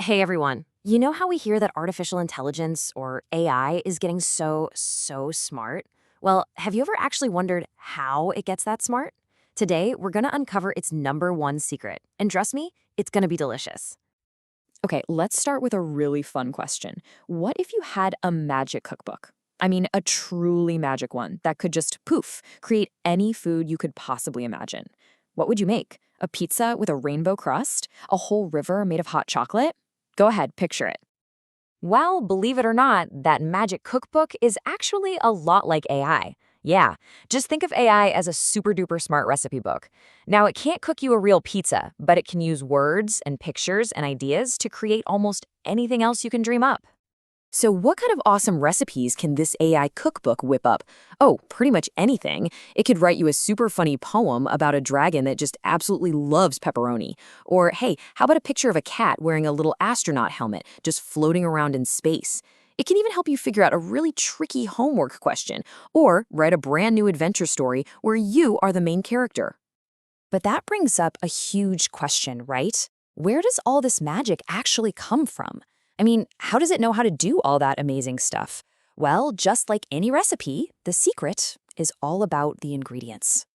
Hey everyone. You know how we hear that artificial intelligence or AI is getting so smart? Well, have you ever actually wondered how it gets that smart? Today, we're going to uncover its number one secret. And trust me, it's going to be delicious. Okay, let's start with a really fun question. What if you had a magic cookbook? I mean, a truly magic one that could just poof, create any food you could possibly imagine. What would you make? A pizza with a rainbow crust? A whole river made of hot chocolate? Go ahead, picture it. Well, believe it or not, that magic cookbook is actually a lot like AI. Yeah, just think of AI as a super duper smart recipe book. Now, it can't cook you a real pizza, but it can use words and pictures and ideas to create almost anything else you can dream up. So, what kind of awesome recipes can this AI cookbook whip up? Oh, pretty much anything. It could write you a super funny poem about a dragon that just absolutely loves pepperoni. Or, hey, how about a picture of a cat wearing a little astronaut helmet just floating around in space? It can even help you figure out a really tricky homework question or write a brand new adventure story where you are the main character. But that brings up a huge question, right? Where does all this magic actually come from? I mean, how does it know how to do all that amazing stuff? Well, just like any recipe, the secret is all about the ingredients.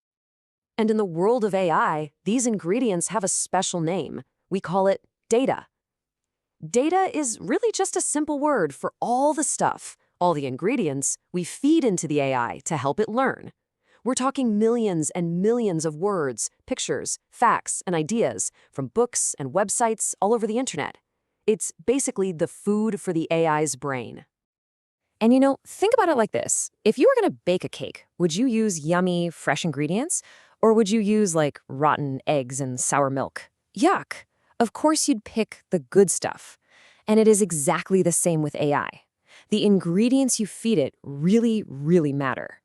And in the world of AI, these ingredients have a special name. We call it data. Data is really just a simple word for all the stuff, all the ingredients we feed into the AI to help it learn. We're talking millions and millions of words, pictures, facts, and ideas from books and websites all over the internet. It's basically the food for the AI's brain. And think about it like this. If you were going to bake a cake, would you use yummy, fresh ingredients? Or would you use like rotten eggs and sour milk? Yuck. Of course you'd pick the good stuff. And it is exactly the same with AI. The ingredients you feed it really matter.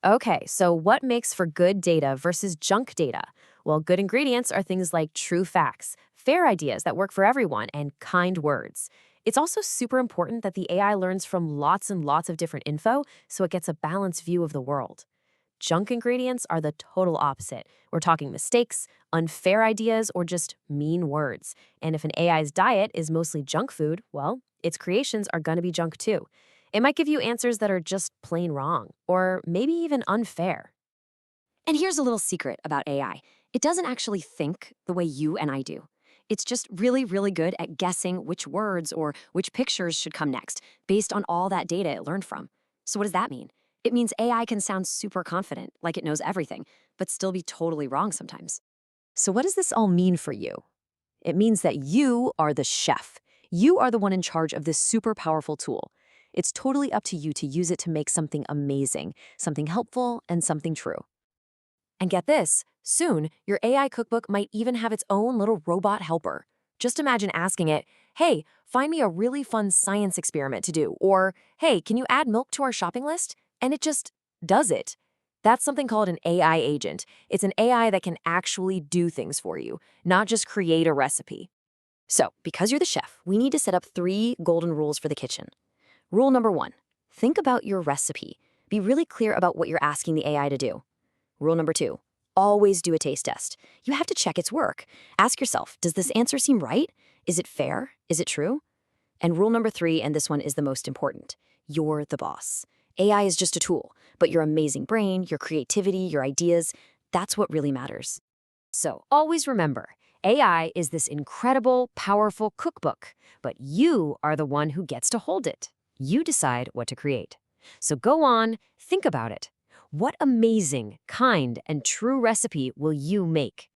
Okay, so what makes for good data versus junk data? Well, good ingredients are things like true facts, fair ideas that work for everyone, and kind words. It's also super important that the AI learns from lots and lots of different info so it gets a balanced view of the world. Junk ingredients are the total opposite. We're talking mistakes, unfair ideas, or just mean words. And if an AI's diet is mostly junk food, well, its creations are going to be junk too. It might give you answers that are just plain wrong, or maybe even unfair. And here's a little secret about AI. It doesn't actually think the way you and I do. It's just really good at guessing which words or which pictures should come next based on all that data it learned from. So what does that mean? It means AI can sound super confident, like it knows everything, but still be totally wrong sometimes. So, what does this all mean for you? It means that you are the chef. You are the one in charge of this super powerful tool. It's totally up to you to use it to make something amazing, something helpful, and something true. And get this, soon, your AI cookbook might even have its own little robot helper. Just imagine asking it, hey, find me a really fun science experiment to do, or hey, can you add milk to our shopping list? And it just does it. That's something called an AI agent. It's an AI that can actually do things for you, not just create a recipe. So, because you're the chef, we need to set up 3 golden rules for the kitchen. Rule number 1, think about your recipe. Be really clear about what you're asking the AI to do. Rule number 2, always do a taste test. You have to check its work. Ask yourself, does this answer seem right? Is it fair? Is it true? And rule number 3, and this one is the most important, you're the boss. AI is just a tool, but your amazing brain, your creativity, your ideas, that's what really matters. So always remember, AI is this incredible, powerful cookbook, but you are the one who gets to hold it. You decide what to create. So go on, think about it. What amazing, kind, and true recipe will you make?